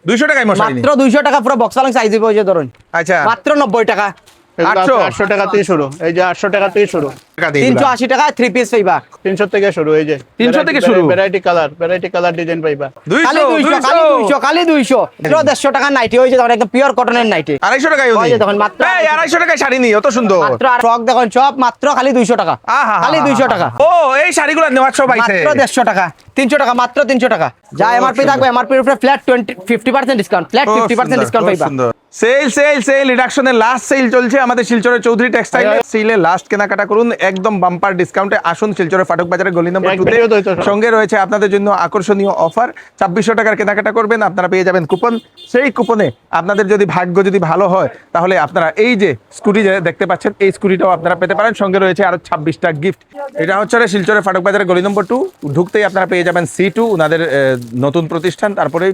200 টাকায় মশারি মাত্র 200 টাকা পুরো বক্স আলং সাইজ হইবে, ওই যে ধরুন আচ্ছা মাত্র 90 টাকা। 800 টাকা থেকে শুরু, এই যে 800 টাকা থেকে শুরু, 380 টাকা 3 পিস পাইবা। 300 থেকে শুরু, এই যে 300 থেকে শুরু। ভ্যারাইটি কালার ডিজাইন পাইবা। খালি 200 খালি 200 খালি 200 150 টাকা নাইটি, ওই যে দেখুন একদম পিওর কটনের নাইটি। 250 টাকায় ওই যে দেখুন মাত্র 250 টাকায় শাড়ি নি, অত সুন্দর মাত্র ফ্রক দেখুন সব মাত্র খালি 200 টাকা, খালি 200 টাকা। ও এই শাড়িগুলো নেওয়ার সব আইছে মাত্র 150 টাকা, 300 টাকা, মাত্র 300 টাকা। যা এমআরপি থাকবে এমআরপি এর উপরে ফ্ল্যাট 50% ডিসকাউন্ট, ফ্ল্যাট 50% ডিসকাউন্ট পাইবা। সেল রিডাকশনের লাস্ট সেল চলছে আমাদের শিলচরের চৌধুরী টেক্সটাইলে। সেলে লাস্ট কেনাকাটা করুন একদম বাম্পার ডিসকাউন্টে। আসুন শিলচরের ফাটক বাজারের গলি নম্বর 2 তে। সঙ্গে রয়েছে আপনাদের জন্য আকর্ষণীয় অফার। 2600 টাকার কেনাকাটা করবেন, আপনারা পেয়ে যাবেন কুপন। সেই কুপনে আপনাদের যদি ভাগ্য যদি ভালো হয় তাহলে আপনারা এই যে স্কুটি যে দেখতে পাচ্ছেন এই স্কুটিটাও আপনারা পেতে পারেন। সঙ্গে রয়েছে আরো 26টা গিফট। এটা হচ্ছে শিলচরের ফাটক বাজারের গলি নম্বর 2, ঢুকতেই আপনারা পেয়ে যাবেন C2 ওনাদের নতুন প্রতিষ্ঠান। তারপরেই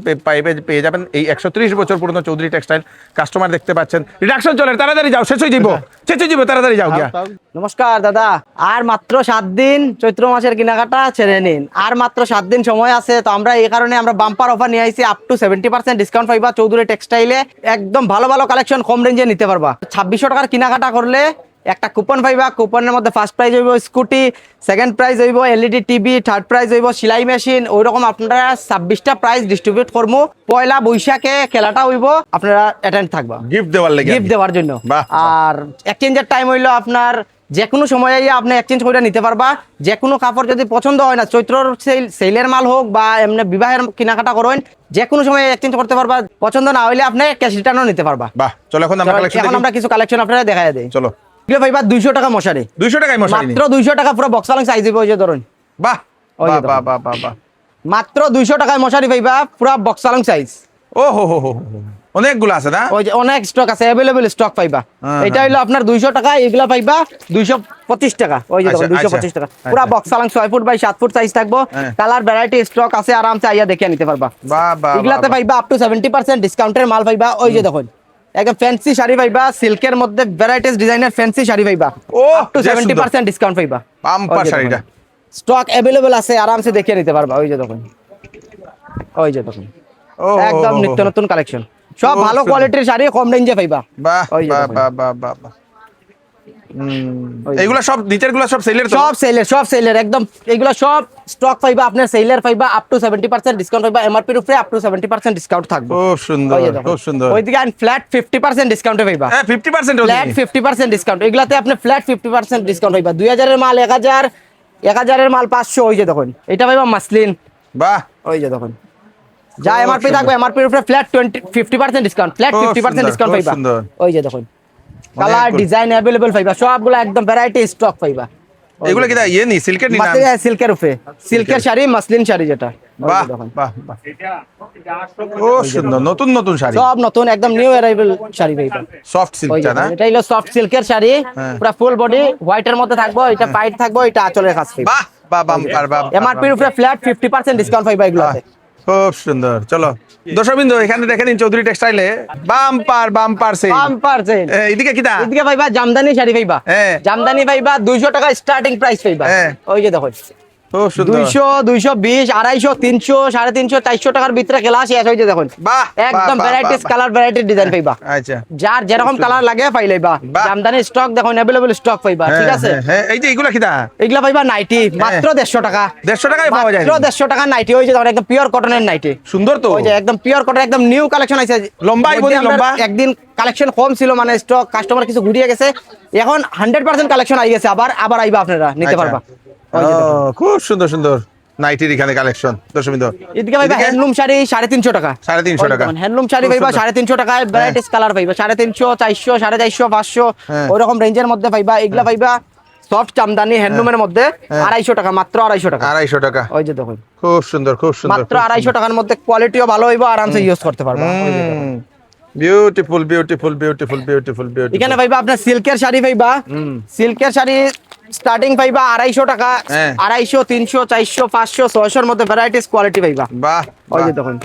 পেয়ে যাবেন এই 130 বছর পুরনো চৌধুরী টেক্সটাইল। কাস্টমার দেখতে পাচ্ছেন, রিডাকশন চলে, তাড়াতাড়ি যাও, শেষ হয়ে যাবো, তাড়াতাড়ি যাও গিয়া। নমস্কার দাদা, আর মাত্র 7 দিন চৈত্র মাসের কেনাকাটা ছেড়ে নিন, আর মাত্র 7 দিন সময় আছে। তো আমরা এই কারণে আমরা বাম্পার অফার নিয়ে আইছি, আপ টু 70% ডিসকাউন্ট পাইবা চৌধুরী টেক্সটাইলে। একদম ভালো ভালো কালেকশন কম রেঞ্জে নিতে পারবা। 2600 টাকার কেনাকাটা করলে একটা কুপন পাইবা। কুপনের মধ্যে ফার্স্ট প্রাইজ হইব স্কুটি, সেকেন্ড প্রাইজ হইব এলইডি টিভি, থার্ড প্রাইজ হইব সেলাই মেশিন। ওইরকম আপনারা 26টা প্রাইজ ডিস্ট্রিবিউট করবো। পয়লা বৈশাখে খেলাটা হইব, আপনারা অ্যাটেন্ড থাকবা গিফট দেওয়ার জন্য। বাহ। আর এক্সচেঞ্জের টাইম হইলো আপনার যে কোনো সময় আপনি এক্সচেঞ্জ করে নিতে পারবা। যে কোনো কাপড় যদি পছন্দ হয় না, চৈত্রর সেলের মাল হোক বা এমনি বিবাহের কেনাকাটা করেন, যে কোনো সময় এক্সচেঞ্জ করতে পারবা। পছন্দ না হইলে আপনি ক্যাশ রিটার্নও নিতে পারবা। বাহ, চলো এখন আমরা কিছু কালেকশন আপনারা দেখায় দেই। চলো। এগুলো পাইবা 200 টাকা মশারি, 200 টাকায় মশারি মাত্র 200 টাকা পুরো বক্স আলং সাইজ হইব, ওই যে ধরুন। বাহ বাহ মাত্র 200 টাকায় মশারি পাইবা পুরো বক্স আলং সাইজ। ও হো অনেকগুলো আছে না? ওই যে অনেক স্টক আছে, अवेलेबल স্টক পাইবা। এটা হলো আপনার 200 টাকা, এগুলা পাইবা 225 টাকা। ওই যে দেখুন 225 টাকা পুরো box along 6 feet by 7 feet size থাকবো। কালার ভ্যারাইটি স্টক আছে, আরামসে আইয়া দেখে নিতে পারবা। এগুলাতে পাইবা আপ টু 70% ডিসকাউন্টের মাল পাইবা। ওই যে দেখুন একদম ফ্যান্সি শাড়ি পাইবা, সিল্কের মধ্যে ভ্যারাইটিস ডিজাইনের ফ্যান্সি শাড়ি পাইবা। আপ টু 70% ডিসকাউন্ট পাইবা। বাম্পার শাড়িটা স্টক अवेलेबल আছে, আরামসে দেখে নিতে পারবা। ওই যে দেখুন, ওই যে দেখুন একদম নিত্য নতুন কালেকশন, সব ভালো কোয়ালিটির শাড়ি কম রেঞ্জে পাইবা। বাহ এইগুলা সব নিচের গুলা সব সেলের, সব সেলের একদম। এগুলা সব স্টক পাইবা আপনার সেলের পাইবা। আপ টু 70% ডিসকাউন্ট পাইবা। এমআরপি এর উপরে আপ টু 70% ডিসকাউন্ট থাকবে। খুব সুন্দর। ওইদিকে ফ্ল্যাট 50% ডিসকাউন্টে পাইবা। 50% ফ্ল্যাট 50% ডিসকাউন্ট। এগুলাতে আপনি ফ্ল্যাট 50% ডিসকাউন্ট পাইবা। 2000 এর মাল 1000, 1000 এর মাল 500। ওই যে দেখুন এটা পাইবা মাসলিন। বাহ, ওই যে দেখুন যা এমআরপি থাকবে এমআরপি এর উপরে ফ্ল্যাট 50% ডিসকাউন্ট, ফ্ল্যাট 50% ডিসকাউন্ট পাইবা। ওই যে দেখুন কালার ডিজাইন अवेलेबल পাইবা, সবগুলা একদম ভ্যারাইটি স্টক পাইবা। এগুলা কি ইয়ে নি সিল্কের নি না? সিল্কের উপরে, সিল্কের শাড়ি, মাসলিন শাড়ি যেটা। বাহ বাহ ও সুন্দর, নতুন শাড়ি, সব নতুন একদম নিউ অ্যারাইভাল শাড়ি পাইবা। সফট সিল্কটা না? এটা হলো সফট সিল্কের শাড়ি, পুরো ফুল বডি হোয়াইট এর মধ্যে থাকবে। এটা পাইট থাকবে, এটা আঁচলের কাজ পাইবা। বাহ বাম্পার এমআরপি এর উপরে ফ্ল্যাট 50% ডিসকাউন্ট পাইবা এগুলাতে। খুব সুন্দর। চলো দর্শকবৃন্দ, এখানে দেখে নিন চৌধুরী টেক্সটাইলে বাম্পার সেল। এদিকে কিটা? এদিকে পাইবা জামদানি শাড়ি পাইবা। জামদানি পাইবা 200 টাকা স্টার্টিং প্রাইস পাইবা। ওই যে দেখো 200, 220, 250, 300, 350, 400 টাকার ভিতরে খেলা আছে। ওই যে দেখুন একদম ভ্যারাইটিস কালার, ভ্যারাইটি ডিজাইন পাইবা। আচ্ছা, যার যেরকম কালার লাগে পাইলেবা। জামদানি স্টক দেখুন अवेलेबल স্টক পাইবা। ঠিক আছে, এই যে এগুলা কিটা? এগুলা পাইবা নাইটি, মাত্র 150 টাকা। 150 টাকায় পাওয়া যায়, মাত্র 150 টাকা নাইটি। ওই যে দেখুন একদম পিওর কটনের নাইটি, সুন্দর তো। ওই যে একদম পিওর কটন, একদম নিউ কালেকশন আছে। লম্বা একদিন কালেকশন কম ছিল, মানে স্টক কাস্টমার কিছু ঘুরিয়ে গেছে। এখন 100% কালেকশন আই গেছে, আবার আইবা, আপনারা নিতে পারবা। খুব সুন্দর নাইটির এখানে কালেকশন। দর্শকবৃন্দ, এদিকে পাইবা হ্যান্ডলুম শাড়ি 350 টাকা। 350 টাকা হ্যান্ডলুম শাড়ি পাইবা 350 টাকায়। ভ্যারাইটিস কালার পাইবা 350, 400, 450, 500 ওইরকম রেঞ্জের মধ্যে পাইবা। এগুলা পাইবা সফট জামদানি হ্যান্ডলুমের মধ্যে 250 টাকা, মাত্র 250 টাকা। 250 টাকা। ওই যে দেখুন খুব সুন্দর মাত্র 250 টাকার মধ্যে কোয়ালিটিও ভালো হইব, আরামসে ইউজ করতে পারবা। বিউটিফুল। এখানে পাইবা আপনার সিল্কের শাড়ি পাইবা। সিল্কের শাড়ি স্টার্টিং পাইবা 250 টাকা, 250, 300, 400, 500, 600 এর মধ্যে ভ্যারাইটিস কোয়ালিটি পাইবা। বাহ, ওই যে দেখুন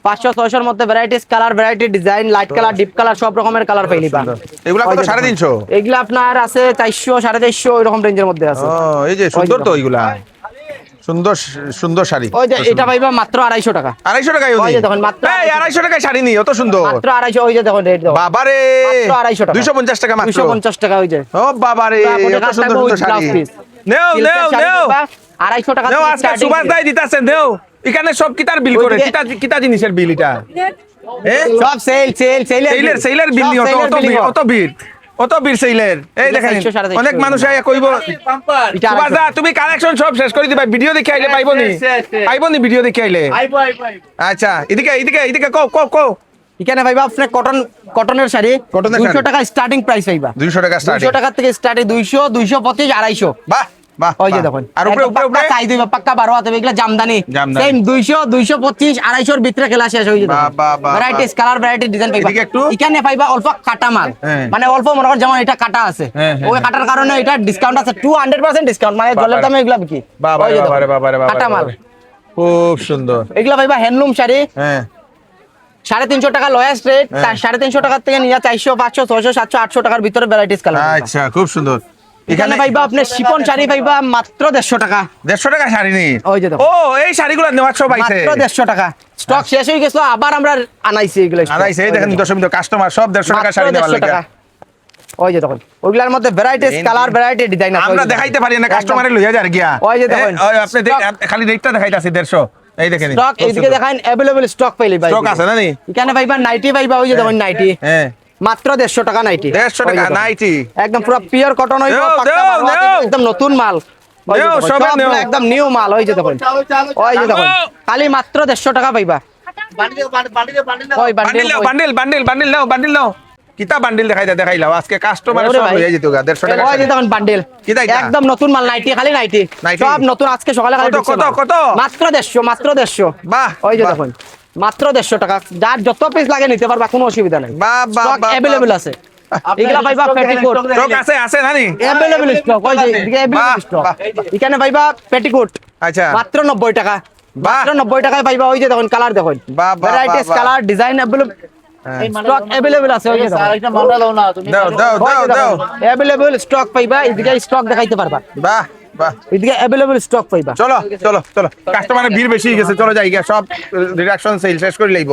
500, 600 এর মধ্যে varieties colour, variety design, light colour, deep colour, সব রকমের কালার পাইলিবা। এগুলা কত? 350? এগুলা আপনার আছে 400, 450 এরকম রেঞ্জের মধ্যে আছে। এই যে সুন্দর তো, এগুলা সুন্দর সুন্দর শাড়ি। ওই যে এটা পাইবা মাত্র 250 টাকা। 250 টাকায় ওই যে দেখুন মাত্র 250 টাকায় শাড়ি নি, অত সুন্দর। মাত্র 250, ওই যে দেখুন রেট দেখুন বাবারে, মাত্র 250 টাকা। 250 টাকা মাত্র। 250 টাকা ওই যে। ও বাবারে, এত সুন্দর সুন্দর শাড়ি। নেও নেও নেও 250 টাকা নেও, থেকে আজকে starting সুভাষ দাই দিতাছেন। নেও, এখানে সব কিতার বিল করে, ওইদিকে- কিতা কিতা জিনিসের বিল এটা? সব সেল সেইলের বিল নি, অত ভিড় সেইলের। এই দেখেন 450, 450 অনেক মানুষ আইয়া কইব এটা সুভাষ দা তুমি কালেকশন সব শেষ করে দিবা, ভিডিও দেখে আইলে পাইবনি ভিডিও দেখে আইলে। আচ্ছা, এদিকে এদিকে এদিকে কও কও কও। এখানে পাইবা আপনি কটনের শাড়ি কটনের 200 শাড়ি। টাকা স্টার্টিং প্রাইস পাইবা। 200 টাকা স্টার্ট। 200 টাকা থেকে স্টার্টে 200, 225, 250। বাহ বাহ। ওই যে বাহ। দেখুন আর উপরে উপরে উপরে সাইজ হইবা পাক্কা 12 হাতে, এগুলা জামদানি জামদানি। সেম 200, 225, 250 এর ভিতরে খেলা শেষ হয়ে যাবে। বাহ, বাহ, বাহ, ভ্যারাইটিস কালার, ভ্যারাইটি ডিজাইন পাইবা। এদিকে একটু। এখানে পাইবা অল্প কাটা মাল, হ্যাঁ। মানে অল্প মনে করেন যেমন এটা কাটা আছে, হ্যাঁ, হ্যাঁ, ওই কাটার কারণে এটা ডিসকাউন্ট আছে 200% ডিসকাউন্ট, মানে জলের দামে এগুলা বিক্রি। বাবারে ওই যে দেখুন, বাবারে বাবারে বাবারে কাটা মাল। খুব সুন্দর। এগুলা পাইবা হ্যান্ডলুম শাড়ি হ্যাঁ 350 টাকা লোয়েস্ট রেট, 350 টাকা থেকে নিয়ে 400, 500, 600, 700, 800 টাকার ভিতরে ভ্যারাইটিস কালার। আচ্ছা, খুব সুন্দর। এখানে পাইবা আপনি শিফন শাড়ি পাইবা মাত্র 150 টাকা। 150 টাকা শাড়ি নেই। ওই যে দেখো। ও, এই শাড়িগুলো নেওয়ার সব আইছে। মাত্র 150 টাকা। স্টক শেষ হয়ে গেছিল, আবার আমরা আনাইছি এগুলো stock। আড়াইছে, এই দেখেন দশমিক কাস্টমার সব 150 টাকা মাত্র শাড়ি নেওয়ার 150 লাগে। টাকা। ওই যে দেখুন ওগুলার মধ্যে ভ্যারাইটিস কালার, ভ্যারাইটি ডিজাইন আছে। আমরা দেখাইতে পারি না, কাস্টমারে লইয়া যায় গিয়া। ওই যে দেখেন। আপনি খালি রেটটা দেখাইতাছি 150। এই দেখেন স্টক এইদিকে দেখান, अवेलेबल স্টক পাইলি ভাই। স্টক আছে না নি? এখানে পাইবা নাইটি পাইবা, ওই যে দেখুন নাইটি হ্যাঁ মাত্র 150 টাকা নাইটি। 150 টাকা নাইটি। একদম পুরো পিওর কটন হইব, দেও, পাক্কা দেও, মাল, দেও। একদম নতুন মাল। ওই যে দেও, দেখুন, সবাই সবগুলো নেও। একদম নিউ মাল। ওই যে দেখুন, ওই যে দেখুন খালি মাত্র 150 টাকা পাইবা। ওই বান্ডিল নাও, বান্ডিল বান্ডিল বান্ডিল নাও, বান্ডিল নাও। কিতা বান্ডিল দেখাইলাও আজকে কাস্টমার ওরে সব ভাই। লইয়া যেত গা 150 টাকা। ওই যে দেখুন বান্ডেল কি তাই এটা? একদম নতুন মাল, নাইটি খালি নাইটি, নাইটি? সব নতুন আজকে সকালে খালি কত, ঢুকছে কত, মাল। কত? মাত্র 150, মাত্র 150। বাহ, ওই যে বাহ। দেখুন মাত্র 150 টাকা, যার যত পিস লাগে নিতে পারবা, কোনো অসুবিধা নাই। বাহ, বাহ, স্টক বাহ, अवेलेबल আছে। এগুলা পাইবা পেটিকোট স্টক আছে আছে না নি? Available stock. ওই যে এদিকে বাহ, अवेलेबल স্টক। বাহ। এখানে পাইবা পেটিকোট আচ্ছা মাত্র 90 টাকা। বাহ। মাত্র 90 টাকায় পাইবা। ওই যে দেখুন কালার দেখুন, বাহ, বাহ, ভ্যারাইটিস বাহ, বাহ। Colour, design available stock available আছে। ওই যে দেখুন দাও দাও দাও দাও। अवेलेबल স্টক পাইবা, এদিকে স্টক দেখাইতে পারবা, বাহ বাহ। এদিকে अवेलेबल স্টক পাইবা। চলো চলো চলো, কাস্টমারের ভিড় বেশি হয়ে গেছে, চলো যাই গিয়া সব রিডাকশন সেল শেষ করে লইব।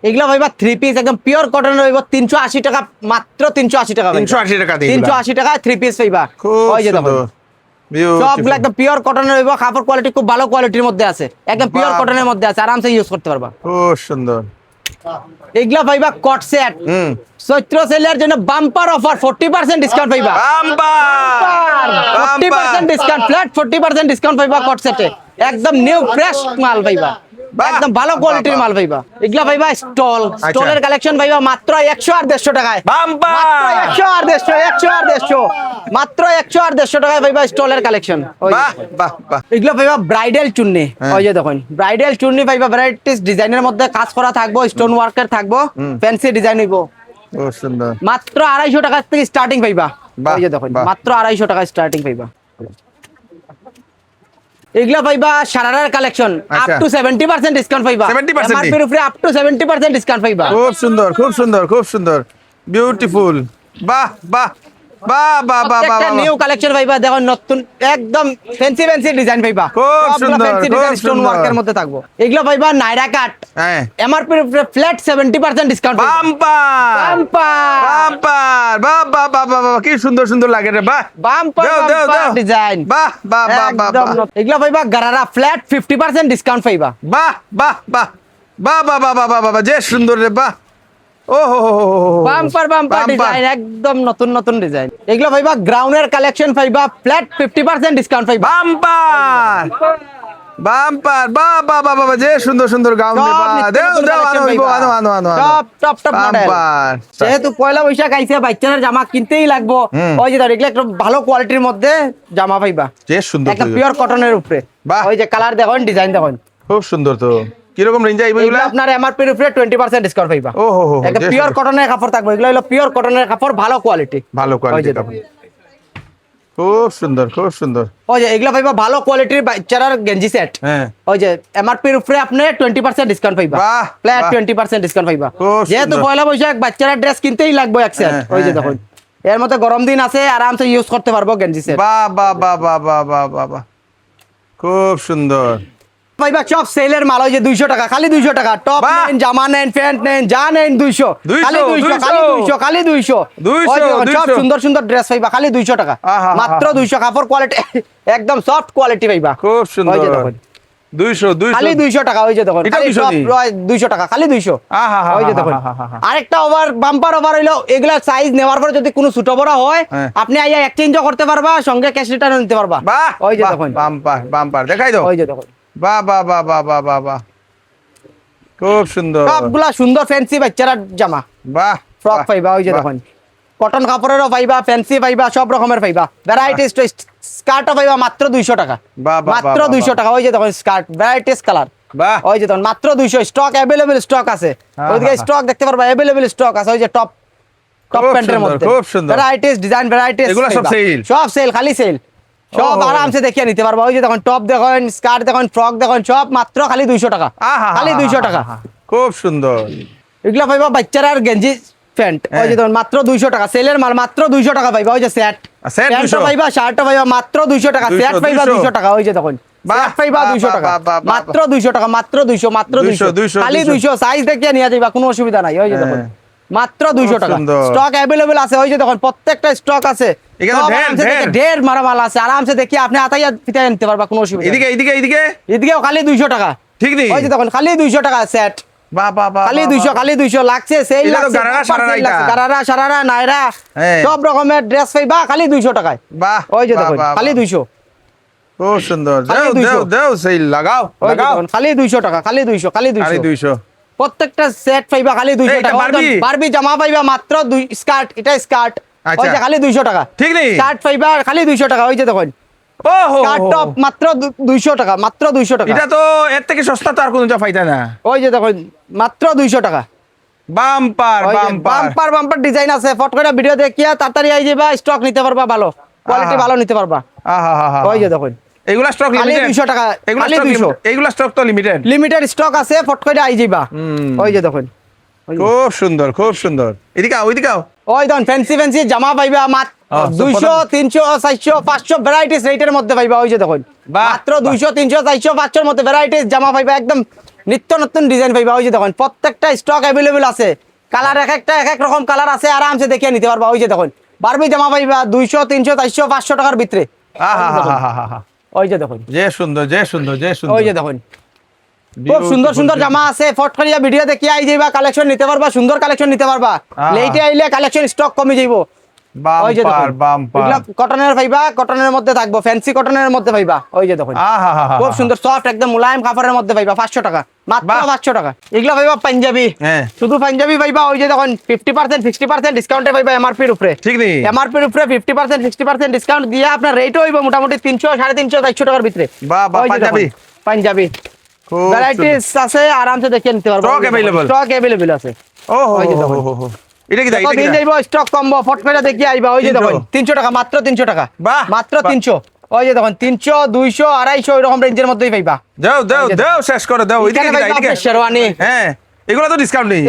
এগুলা ভাইবা 3 পিস একদম পিওর কটনের হইব 380 টাকা, মাত্র 380 টাকা। 380 টাকা দিয়ে 380 টাকা 3 পিস পাইবা। খুব ওই যে দেখুন সুন্দর। সবগুলো একদম পিওর কটনের হইব, কাপড় কোয়ালিটি খুব ভালো কোয়ালিটির মধ্যে আছে, একদম পিওর বাহ। কটনের মধ্যে আছে, আরামসে ইউজ করতে পারবা। খুব সুন্দর। এগুলা পাইবা কট সেট, হুম চৈত্র সেলের জন্য বাম্পার অফার 40% ডিসকাউন্ট পাইবা। বাম্পার 40% ডিসকাউন্ট, ফ্ল্যাট 40% ডিসকাউন্ট পাইবা কট সেটে, একদম নিউ ফ্রেশ মাল পাইবা, বাহ, একদম ভালো বাহ, কোয়ালিটির বাহ। মাল পাইবা। এগুলা পাইবা স্টল, স্টলের কালেকশন পাইবা মাত্র 100 আর 150 টাকায়। বাম্পার মাত্র 100 আর 150, 100 আর 150, মাত্র 100 আর 150 টাকায় পাইবা স্টলের কালেকশন। বাহ বাহ বাহ। এগুলো পাইবা ব্রাইডাল চুন্নি। হ্যাঁ। ওই যে দেখুন ব্রাইডাল চুন্নি পাইবা, ভ্যারাইটিস ডিজাইনের মধ্যে কাজ করা থাকবো, স্টোন ওয়ার্কের থাকবো, ফ্যান্সি ডিজাইন হইব। খুব সুন্দর। মাত্র 250 টাকা থেকে স্টার্টিং পাইবা। বাহ, ওই যে দেখুন বাহ। মাত্র 250 টাকা স্টার্টিং পাইবা। এগুলা পাইবা সারারার কালেকশন, আপ আচ্ছা। টু 70% ডিসকাউন্ট পাইবা। 70% MRP এর উপরে আপ টু 70% ডিসকাউন্ট পাইবা। খুব সুন্দর খুব সুন্দর খুব সুন্দর, বিউটিফুল। বাহ বাহ বাহ বাহ বাহ বাহ একটা নিউ কালেকশন পাইবা, দেখো নতুন একদম ফ্যান্সি ফ্যান্সি ডিজাইন পাইবা, খুব সুন্দর, ফ্যান্সি খুব ডিজাইন স্টোন সুন্দর। ওয়ার্কের মধ্যে থাকবো। এগুলা পাইবা নাইরা কাট, হ্যাঁ MRP এর উপরে ফ্ল্যাট 70% ডিসকাউন্ট পাইবা। বাম্পার বাম্পার বাম্পার বাহ বাহ বাহ বাহ বাহ, কি সুন্দর সুন্দর লাগে রে। বাহ বাম্পার দাও, দাও, দাও। ডিজাইন, বাহ বাহ বাহ বাহ একদম বাহ। নতুন। এগুলা পাইবা গারারা ফ্ল্যাট 50% ডিসকাউন্ট পাইবা। বাহ বাহ বাহ বাহ বাহ বাহ বাহ বাহ বাহ, যে সুন্দর রে। বাহ ও হো হো হো হো। বাম্পার বাম্পার ডিজাইন, একদম নতুন নতুন ডিজাইন। এগুলা পাইবা গ্রাউন্ডের কালেকশন পাইবা, ফ্ল্যাট 50% ডিসকাউন্ট পাইবা। বাম্পার বাম্পার বাহ বাহ বাহ বাহ, যে সুন্দর সুন্দর গাউন রে। সব বাহ নিত্য দেও নতুন দেও, আনো collection হইবো, পাইবা। আনো আনো আনো আনো। সব টপ টপ মডেল। বাম্পার। যেহেতু পয়লা বৈশাখ আইছে, বাচ্চাদের জামা কিনতেই লাগবো। হুম। ওই যে ধর এগুলা একটু ভালো কোয়ালিটির মধ্যে জামা পাইবা, যে সুন্দর একদম তো। পিওর কটনের উপরে। বাহ। ওই যে কালার দেখুন, ডিজাইন দেখুন। খুব সুন্দর তো। কিরকম রেঞ্জ আইবো এগুলো এগুলা? আপনার MRP এর উপরে 20% ডিসকাউন্ট পাইবা। ও হো হো, একদম যে পিওর সুন্দর। কটনের কাপড় থাকবে, এগুলো হলো পিওর কটনের কাপড়, ভালো কোয়ালিটি। ভালো ওই কোয়ালিটি যে কাপড়। খুব সুন্দর খুব সুন্দর। ওই যে এগুলো পাইবা ভালো কোয়ালিটির বাচ্চার গেঞ্জি সেট। হ্যাঁ ওই যে MRP এর উপরে আপনি 20% ডিসকাউন্ট পাইবা, বাহ, ফ্ল্যাট বাহ। 20% ডিসকাউন্ট পাইবা। খুব যেহেতু সুন্দর। পয়লা বৈশাখ বাচ্চারা ড্রেস কিনতেই লাগবে এক সেট। হ্যাঁ, ওই যে হ্যাঁ, দেখুন এর মধ্যে গরম দিন আছে, আরামসে ইউজ করতে পারবো গেঞ্জি সেট। বাহ বাহ বাহ বাহ বাহ বাহ বাহ বাহ। খুব সুন্দর। ভাইবা সব সেলের মাল ওই যে 200 টাকা, খালি 200 টাকা। টপ বাহ। নেন, জামা নেন, প্যান্ট নেন, যা নেন 200, 200, খালি 200, খালি 200, খালি 200, 200, ওই যে দেখুন, সব 200 সুন্দর সুন্দর ড্রেস পাইবা খালি 200 টাকা, আহা, মাত্র আহা। 200। কাপড় কোয়ালিটি একদম সফট কোয়ালিটি পাইবা, খুব সুন্দর। ওই যে দেখুন 200 খালি 200 টাকা, ওই যে দেখুন এটা খালি 200 টপ দি? 200 টাকা, খালি 200, আহা, হা, ওই যে হা, দেখুন। হা, হা, হা। আরেকটা ওভার বাম্পার ওভার হইলো, এগুলা সাইজ নেওয়ার পরে যদি কোনো ছোট বড় হয় হ্যাঁ। আপনি আইয়া এক্সচেঞ্জও করতে পারবা, সঙ্গে ক্যাশ রিটার্ন নিতে পারবা। বাহ, ওই যে বাহ, দেখুন, বাম্পার বাম্পার দেখাই দাও। ওই যে দেখুন বাহ বাহ বাহ বাহ বাহ বাহ বাহ, খুব সুন্দর। সবগুলা সুন্দর ফ্যান্সি বাচ্চারা জামা বাহ, ফ্রক বাহ, পাইবা, ওই যে বাহ। দেখুন কটন কাপড়েরও পাইবা, ফ্যান্সি পাইবা, সব রকমের পাইবা, ভ্যারাইটিস স্কার্টও পাইবা মাত্র 200 টাকা, বাহ, বাহ, মাত্র বাহ, 200 টাকা, ওই যে দেখুন স্কার্ট ভ্যারাইটিস কালার, বাহ, ওই যে দেখুন মাত্র 200। স্টক অ্যাভেলেবল স্টক আছে, হ্যাঁ, ওইদিকে হ্যাঁ, স্টক দেখতে পারবা, অ্যাভেলেবল স্টক আছে, ওই যে টপ খুব প্যান্টের সুন্দর, মধ্যে খুব সুন্দর। ভ্যারাইটিস ডিজাইন ভ্যারাইটিস, এগুলো সব sale? সব সেল, খালি সেল, সব ওহো। আরামসে দেখিয়ে নিতে পারবা। ওই যে দেখুন টপ দেখুন, স্কার্ট দেখুন, ফ্রক দেখুন, সব মাত্র খালি 200 টাকা, আহা, খালি হা, 200 হা, টাকা। হা, হা। খুব সুন্দর। এগুলা পাইবা বাচ্চারা আর গেঞ্জি প্যান্ট, ওই যে দেখুন মাত্র 200 টাকা, সেলের মাল মাত্র 200 টাকা পাইবা। ওই যে সেট set প্যান্টও 200? পাইবা, শার্টও পাইবা মাত্র 200 টাকা, 200, সেট পাইবা 200 200 টাকা, ওই যে দেখুন বাহ, সেট পাইবা বাহ, 200 বাহ, টাকা, বাহ, বাহ, বাহ, মাত্র 200 টাকা, মাত্র 200, মাত্র 200, 200, খালি 200, সাইজ দেখিয়ে নিয়ে যাইবা, কোনো অসুবিধা নাই। ওই যে দেখুন হ্যাঁ। মাত্র 200 টাকা, সুন্দর। স্টক অ্যাভেলেবল আছে, ওই যে দেখুন প্রত্যেকটা স্টক আছে, এখানে সব ঢের, আরামসে ঢের। দেখে ঢের মারা মাল আছে, আরামসে দেখিয়ে আপনি আতাইয়া পিতাই নিতে পারবা, কোনো অসুবিধা এদিকে নেই। এদিকে এদিকে এদিকেও খালি 200 টাকা, ঠিক নেই? ওই যে দেখুন খালি 200 টাকা সেট, বাহ বাহ বাহ, খালি বাহ, 200, বাহ। খালি 200 লাগছে, সেই এটা তো লাগছে, গারারা, proper সারারা sale এটা। লাগছে, গারারা, সারারা, নায়রা, হ্যাঁ। সব রকমের ড্রেস পাইবা খালি 200 টাকায়। বাহ, ওই যে বাহ, দেখুন বাহ, খালি বাহ। 200, খুব সুন্দর। খালি দেও 200 দেও দেও, সেই লাগাও ওই যে লাগাও। দেখুন খালি 200 টাকা, খালি 200, খালি আরে 200, 200। প্রত্যেকটা সেট পাইবা খালি 200 এটা টাকা। বারবি? বারবি জামা পাইবা মাত্র 2 স্কার্ট, এটা স্কার্ট, আচ্ছা। ওই যে খালি 200 টাকা, ঠিক নেই? স্কার্ট পাইবা খালি 200 টাকা, ওই যে দেখুন ও হো স্কার্ট টপ মাত্র 200 টাকা, মাত্র 200 টাকা, এটা তো এর থেকে সস্তা তো আর কোনো পাইতা না। ওই যে দেখুন মাত্র 200 টাকা। Bumper bumper. Bumper bumper design আছে, ফট করে ভিডিও দেখিয়া তাড়াতাড়ি আই যাবা, স্টক নিতে পারবা, ভালো কোয়ালিটি আহা। ভালো নিতে পারবা। আহা হা হা। ওই যে দেখুন এগুলা স্টক খালি লিমিটেড? 200 টাকা, এগুলা খালি stock 200, limit- এগুলা স্টক তো লিমিটেড। লিমিটেড স্টক আছে, ফট করে আই যাবা। ওই যে দেখুন খুব সুন্দর খুব সুন্দর। এদিকে আও ওইদিকে আও। ওই দেখুন ফ্যান্সি ফ্যান্সি জামা পাইবা মাত্র ও, 200, 300, 400, 500 ভ্যারাইটিস রেটের মধ্যে পাইবা। ওই যে দেখুন বাহ, মাত্র 200, 300, 400, 500 মধ্যে ভ্যারাইটিস জামা পাইবা, একদম নিত্য নতুন ডিজাইন পাইবা। ওই যে দেখুন প্রত্যেকটা স্টক অ্যাভেলেবল আছে, কালার এক এক রকম কালার আছে, আরামসে দেখিয়ে নিতে পারবা। ওই যে দেখুন বারবি জামা পাইবা 200, 300, 400, 500 টাকার ভিতরে। আহা হা হা হা হা। ওই যে দেখুন, যে সুন্দর যে সুন্দর যে সুন্দর। ওই যে দেখুন খুব সুন্দর সুন্দর জামা আছে, ফট করিয়া ভিডিও দেখিয়ে আই যাইবা, কালেকশন নিতে পারবা, সুন্দর কালেকশন নিতে পারবা। আহা। লেটে আইলে কালেকশন স্টক কমে যাইবো। ওই যে বাম্পার দেখুন বাম্পার। এগুলা কটনের পাইবা, কটনের মধ্যে থাকবো, ফ্যান্সি কটনের মধ্যে পাইবা। ওই যে দেখুন আহা হা হা। খুব সুন্দর সফট একদম মুলায়েম কাপড়ের মধ্যে পাইবা 500 টাকা, মাত্র বাহ। 500 টাকা। এগুলা পাইবা পাঞ্জাবি, হ্যাঁ। শুধু পাঞ্জাবি পাইবা। ওই যে দেখুন 50%, 60% ডিসকাউন্টে পাইবা এমআরপির উপরে। ঠিক নেই? এমআরপির উপরে 50%, 60% ডিসকাউন্ট দিয়ে আপনার রেটও হইব মোটামুটি 300, 350, 400 টাকার ভিতরে। বাহ, বাহ, ওই যে দেখুন, পাঞ্জাবি। পাঞ্জাবি খুব ভ্যারাইটিস আছে, আরামসে দেখে নিতে পারবো। Stock available? স্টক অ্যাভেলেবল আছে। ও হো ওই যে হো দেখুন। হো হো। এটা কি যত দিন যাইবো স্টক কমবো, ফট করে দেখি আইবা। ওই যে 300 দেখুন 300 টাকা, মাত্র 300 টাকা, বাহ, মাত্র বাহ। 300। ওই যে দেখুন 300, 200, 250 এরকম রেঞ্জের মধ্যেই পাইবা। দাও দাও ওই যে দাও শেষ করে দাও। ওইদিকে এখানে কি পাইবা এদিকে? আপনার শেরওয়ানি, হ্যাঁ, এগুলা তো ডিসকাউন্ট নেই।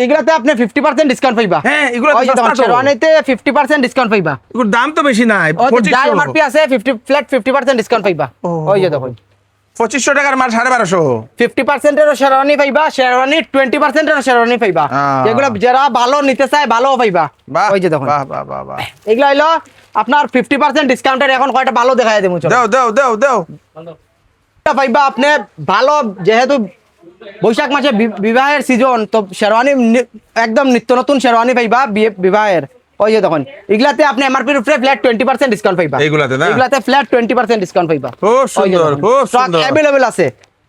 এগুলাতে আপনি 50% ডিসকাউন্ট পাইবা। হ্যাঁ, এগুলা তো ওই যে দেখুন সস্তা তো। শেরওয়ানিতে 50% ডিসকাউন্ট পাইবা। এগুলোর দাম তো বেশি নাই। ওই যে 2500 যার এমআরপি আছে 50% ডিসকাউন্ট পাইবা। ওই যে দেখুন 2500 টাকার মাল 1250। 50% এরও শেরওয়ানি পাইবা, শেরওয়ানি 20% এরও শেরওয়ানি পাইবা। যেগুলো যারা ভালো নিতে চায় ভালো পাইবা। বাহ, ওই যে দেখুন বাহ বাহ বাহ বাহ। এগুলো হলো আপনার 50% ডিসকাউন্টের, এখন কয়টা ভালো দেখায় দেবো। দাও দাও দাও দাও। পাইবা আপনি ভালো, যেহেতু বৈশাখ মাসে বিবাহের সিজন, তো শেরওয়ানি একদম নিত্য নতুন শেরওয়ানি পাইবা বিবাহের। ওই যে দেখুন এগুলাতে আপনি এমআরপির উপরে ফ্ল্যাট 20% ডিসকাউন্ট পাইবা। এইগুলাতে না? এগুলাতে ফ্ল্যাট 20% ডিসকাউন্ট পাইবা। খুব সুন্দর খুব সুন্দর। অ্যাভেলেবল আছে,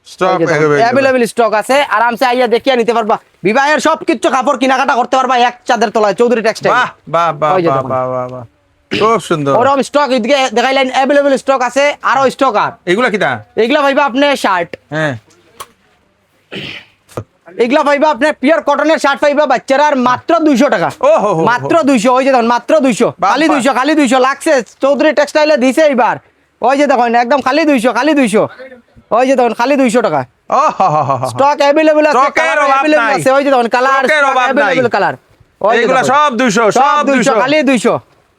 স্টক অ্যাভেলেবল স্টক আছে, আরামসে আইয়া দেখিয়ে নিতে পারবা। বিবাহের সবকিছু কাপড় কেনাকাটা করতে পারবা এক চাঁদের তলায়, চৌধুরী টেক্সটাইল। বাহ বাহ বাহ ওই যে বাহ দেখুন। বাহ বাহ বাহ। খুব সুন্দর। ওরকম স্টক এদিকে দেখাইলেন, অ্যাভেলেবল স্টক আছে, আরো স্টক আর এগুলা কিটা? এগুলা পাইবা আপনি শার্ট, হ্যাঁ। এগুলা পাইবা আপনি পিওর কটনের শার্ট পাইবা বাচ্চারার মাত্র 200 টাকা। ও হো হো। মাত্র 200। ওই যে দেখুন মাত্র 200, বাহ, খালি বাহ। 200, খালি 200 লাগছে, চৌধুরী টেক্সটাইলে দিছে এইবার। ওই যে দেখুন একদম খালি 200, খালি 200। ওই যে দেখুন খালি 200 টাকা। ও হো হো হো। স্টক অ্যাভেলেবল আছে, স্টকের কালার অভাব অ্যাভেলেবল নাই। আছে। ওই যে দেখুন কালার স্টকের অভাব নাই। Available colour. এগুলা সব 200 সব 200। খালি 200,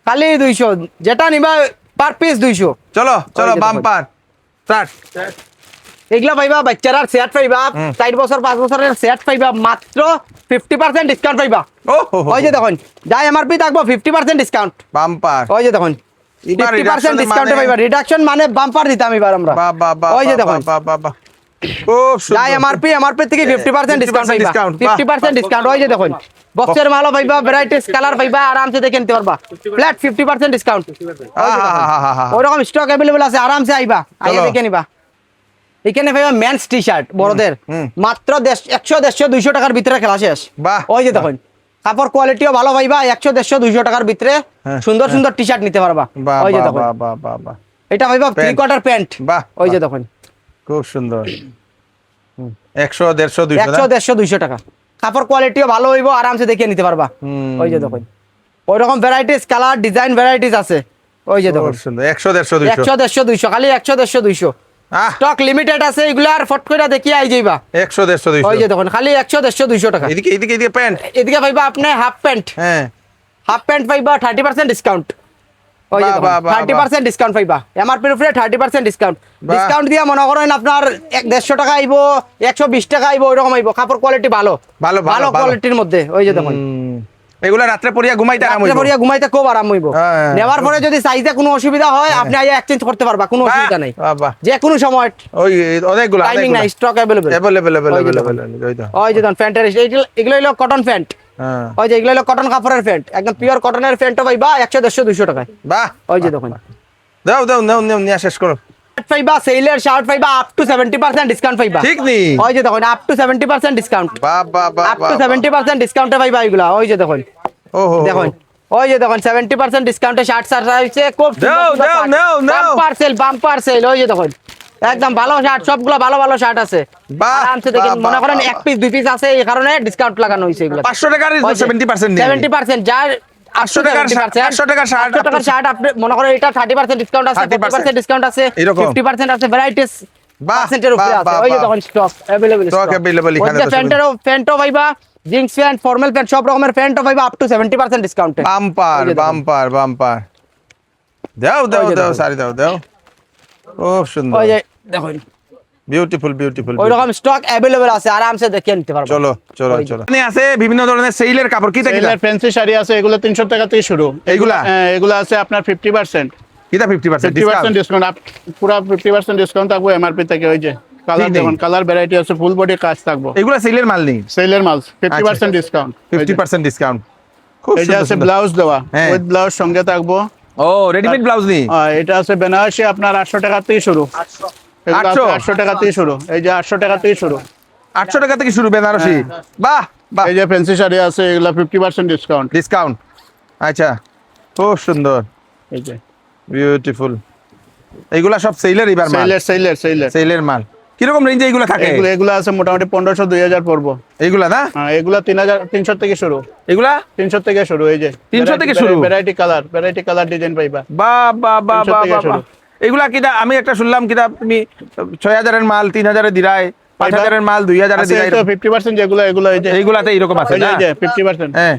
খালি 200, যেটা নিবা পার পিস 200। চলো চলো ওই যে দেখুন। বাম্পার। স্টার্ট। এগুলা পাইবা বাচ্চারা সেট পাইবা 4 বছর 5 বছরের সেট পাইবা মাত্র 50% ডিসকাউন্ট পাইবা। ও হো হো ওই যে দেখুন যাই এমআরপি থাকবো 50% ডিসকাউন্ট। বাম্পার। ওই যে দেখুন এবার 50% ডিসকাউন্টে পাইবা। রিডাকশন মানে বাম্পার দিতাম এবার আমরা। বাহ বাহ বাহ। ওই যে দেখুন বাহ খুব সুন্দর। যাই এমআরপি থেকে 50% ডিসকাউন্ট পাইবা। discount, বাহ, 50% ডিসকাউন্ট। ওই যে দেখুন বক্সের মালও পাইবা, ভ্যারাইটিস কালার পাইবা, আরামসে দেখে নিতে পারবা। Flat 50% discount. ওইরকম স্টক अवेलेबल আছে, আরামসে আইবা, আইয়া দেখে নিবা। এখানে পাইবা মেন্স টি শার্ট বড়দের মাত্র 100 150 200 টাকার ভিতরে খেলা শেষ। বাহ। ওই যে দেখুন কাপড় কোয়ালিটিও ভালো পাইবা, 100 150 200 টাকার ভিতরে সুন্দর সুন্দর টি শার্ট নিতে পারবা। বাহ ওই যে বাহ দেখুন বাহ বাহ বাহ। এটা পাইবা 3 কোয়ার্টার প্যান্ট। বাহ, ওই যে বাহ। দেখুন খুব সুন্দর। 100 150 200 100 150 200 টাকা। কাপড় কোয়ালিটিও ভালো হইব, আরামসে দেখে নিতে পারবা। ওই যে দেখুন ওইরকম ভ্যারাইটিস কালার ডিজাইন ভ্যারাইটিস আছে। ওই যে দেখুন খুব সুন্দর। 100 150 200 100 150 200 খালি 100 150 200 আহ স্টক লিমিটেড আছে। এগুলা আর ফট করে দেখিয়ে আই যাইবা। 100 150 ওই যে 200। দেখুন খালি 100 150 200 টাকা। এদিকে প্যান্ট। এদিকে পাইবা আপনি হাফ প্যান্ট। হ্যাঁ হাফ প্যান্ট পাইবা 30% ডিসকাউন্ট। ওই যে বাহ, বাহ, বাহ, 30% ডিসকাউন্ট পাইবা। এমআরপির উপরে 30% ডিসকাউন্ট। বাহ। ডিসকাউন্ট দিয়া মনে করেন আপনার 150 টাকা আইব, 120 টাকা আইব, ওইরকম আইব। কাপড় কোয়ালিটি ভালো ভালো, ভালো, ভালো ভালো। কোয়ালিটির মধ্যে। ওই যে দেখুন এগুলা রাত্রে পরিয়া ঘুমাইতে আরাম রাত্রে হইব। পরিয়া ঘুমাইতে খুব আরাম হইব। হ্যাঁ। নেওয়ার পরে যদি সাইজে কোনো অসুবিধা হয় আপনি আইয়া এক্সচেঞ্জ করতে পারবা, কোনো অসুবিধা নাই। বাহ, বাহ। যে কোনো সময় ওই অনেকগুলা টাইমিং নাই, স্টক अवेलेबल। अवेलेबल ওই যে দেখুন। ওই যে দেখুন প্যান্টের এগুলো হলো কটন প্যান্ট। হ্যাঁ ওই যে এগুলো হলো কটন কাপড়ের প্যান্ট, একদম পিওর কটনের প্যান্টও পাইবা 100 150 200 টাকায়। বাহ। ওই যে দেখুন দাও দাও নাও নাও নিয়ে শেষ করো। শার্ট পাইবা, সেলের শার্ট পাইবা আপ টু 70% ডিসকাউন্ট পাইবা। ঠিক নি। ওই যে দেখুন আপ টু 70% ডিসকাউন্ট। বাহ বাহ বাহ আপ টু 70% ডিসকাউন্টে পাইবা এগুলা। ওই যে দেখুন ওহো দেখুন ওই যে দেখুন 70% ডিসকাউন্টে শার্ট হইছে খুব দাও, দাও, নাও, নাও। Bumper sell. ওই যে দেখুন একদম ভালো শার্ট, সবগুলো ভালো ভালো শার্ট আছে। বাহ, আরামসে দেখেন, বাহ, মনে বাহ, করেন বাহ, এক পিস দুই পিস আছে, এই কারণে ডিসকাউন্ট লাগানো হইছে এগুলা। 500 টাকার 70% নেই। 70% যার 500 টাকার 500 টাকার শার্ট 500 টাকার শার্ট আপনি মনে করেন এটা 30% ডিসকাউন্ট আছে, 30% 40% ডিসকাউন্ট আছে, এরকম। 50% আছে, ভ্যারাইটিস বাহ, পার্সেন্টের উপরে বাহ, আছে। বাহ, ওই যে বাহ। তখন স্টক अवेलेबल। Stock available এখানে তো প্যান্টও পাইবা, জিন্স প্যান্ট, ফর্মাল প্যান্ট, সব রকমের প্যান্টও পাইবা আপ টু 70% ডিসকাউন্টে। Bumper bumper bumper. দাও দাও ওই যে দাও দেখুন। সারি দাও দাও। খুব সুন্দর। ওই যে দেখুন বিউটিফুল বিউটিফুল। ওই রকম স্টক अवेलेबल আছে, আরামসে দেখে নিতে পারবেন। চলো চলো ওই যে। চলো। এখানে আছে বিভিন্ন ধরনের সেলের কাপড়। কিটা কিটা সেলের ফ্যান্সি শাড়ি আছে, এগুলো 300 টাকা থেকে শুরু। এইগুলা? হ্যাঁ, এগুলো আছে আপনার 50% কিটা 50% 50% ডিসকাউন্ট। ডিসকাউন্ট। পুরো 50% ডিসকাউন্ট থাকবে এমআরপি থেকে। ওই যে কালার ঠিক নেই। দেখুন, কালার ভ্যারাইটি আছে, ফুল বডি কাজ থাকবে। এগুলা সেলের মাল নেই। সেলের মাল 50% ডিসকাউন্ট। 50% ডিসকাউন্ট। খুব এই যে সুন্দর আছে সুন্দর। ব্লাউজ দেওয়া, হ্যাঁ। উইথ ব্লাউজ সঙ্গে থাকবো। ও রেডিমেড ব্লাউজ নেই। এটা আছে বেনারসি আপনার 800 টাকা থেকে শুরু। 800? 800 টাকা থেকে শুরু। এই যে 800 টাকা থেকে শুরু। 800 টাকা থেকে শুরু বেনারসি। বাহ বাহ। এই যে ফ্যান্সি শাড়ি আছে, এগুলো 50% ডিসকাউন্ট। ডিসকাউন্ট। আচ্ছা খুব সুন্দর এই যে বিউটিফুল। এইগুলা সব সেলের এবার মাল। সেলের সেলের মাল। কিরকম রেঞ্জে এগুলা থাকে? এগুলো আছে মোটামুটি 1500 2000 পড়বো। এইগুলা না? হ্যাঁ, এগুলা 300 থেকে শুরু। এগুলা 300 থেকে শুরু। এই যে 300 থেকে শুরু? ভ্যারাইটি কালার ডিজাইন পাইবা। বাহ বাহ বাহ 300 বাহ থেকে বাহ শুরু। এগুলা কিটা আমি একটা শুনলাম কিটা তুমি 6000 এর মাল 3000 এ দিরায়, 5000 এর মাল 2000 এ আছে দিরায়। তো 50% যেগুলো, এগুলো এই যে এইগুলাতে এরকম আছে এই যে, না? এই যে 50%। হ্যাঁ।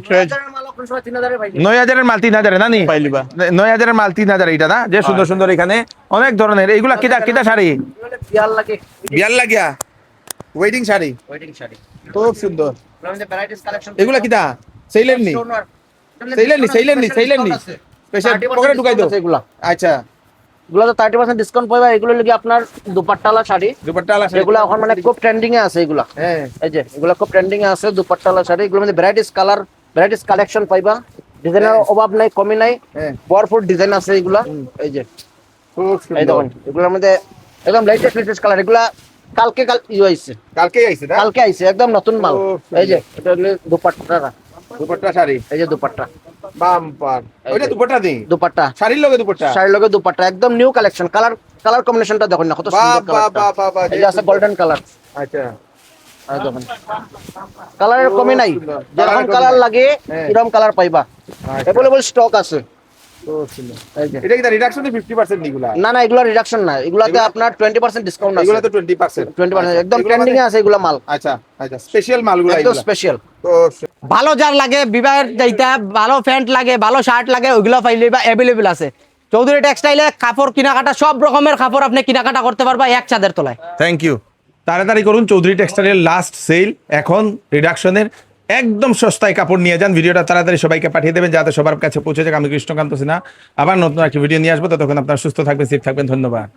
9000 এর মাল 3000 এ না নি? পাইলিবা। 9000 এর মাল 3000 এইটা না? যে সুন্দর সুন্দর এখানে অনেক ধরনের। এইগুলা কিটা কিটা শাড়ি? বিয়ার লাগিয়া ওয়েডিং শাড়ি। খুব সুন্দর। এগুলা কিটা সেইলের নি? সেইলের নি স্পেশাল পকেটে ঢুকাই দাও। এগুলা আচ্ছা এগুলো 30% ডিসকাউন্ট পাইবা। এগুলো লাগি আপনার দুপাট্টালা শাড়ি। দুপাট্টা শাড়ি। এগুলো এখন মানে খুব ট্রেন্ডিং এ আছে এগুলা। হ্যাঁ এই যে এগুলো খুব ট্রেন্ডিং এ আছে দুপাট্টালা শাড়ি। এগুলোর মধ্যে ভ্যারাইটিস কালেকশন পাইবা। ডিজাইনের অভাব নাই, কমি নাই, হ্যাঁ। ভরপুর ডিজাইন আছে এগুলা। এই যে খুব এই সুন্দর। দেখুন এগুলোর মধ্যে একদম লেটেস্ট কালার। এগুলা কালকে আইছে, কালকে আইছে না? কালকে আইছে, একদম নতুন মাল। ও, এই যে এটা হলো দুপাট্টা। দুপাট্টা শাড়ি। এই যে দুপাট্টা বাম্পার। এই ওইটা যে। দুপাট্টা দি। দুপাট্টা শাড়ির লগে দুপাট্টা। শাড়ির লগে দুপাট্টা, একদম নিউ কালেকশন। কালার কম্বিনেশনটা দেখুন না কত বাহ সুন্দর বাহ কালারটা। বাহ বাহ বাহ। এই যে আছে গোল্ডেন কালার। আচ্ছা দেখুন কালারের কমি নাই, সুন্দর। যেরকম কালারের কমি কালার নাই। লাগে হ্যাঁ। এরকম কালার পাইবা। আচ্ছা। अवेलेबल স্টক আছে। খুব সুন্দর। এই যে এটা কি রিডাকশন 50% নিগুলা? না এগুলা রিডাকশন না, এগুলাতে এগুলা- আপনার 20% ডিসকাউন্ট আছে। এগুলা তো 20%। 20% একদম এগুলা ট্রেন্ডিং এ আছে এগুলা মাল। আচ্ছা আচ্ছা স্পেশাল মালগুলা একদম এগুলা। স্পেশাল। তো ভালো যার লাগে বিবাহের যাইতা, ভালো প্যান্ট লাগে, ভালো শার্ট লাগে, ওইগুলা পাইলে বা अवेलेबल আছে। চৌধুরী টেক্সটাইলে কাপড় কেনাকাটা সব রকমের কাপড় আপনি কেনাকাটা করতে পারবা এক ছাদের তলায়। Thank you. তাড়াতাড়ি করুন, চৌধুরী টেক্সটাইলের লাস্ট সেল এখন রিডাকশনের, একদম সস্তায় কাপড় নিয়ে যান। ভিডিওটা তাড়াতাড়ি সবাইকে পাঠিয়ে দেবেন যাতে সবার কাছে পৌঁছে যায়। আমি কৃষ্ণকান্ত সিনহা আবার নতুন একটা ভিডিও নিয়ে আসবো, ততক্ষণ আপনারা সুস্থ থাকবেন, সেফ থাকবেন, ধন্যবাদ।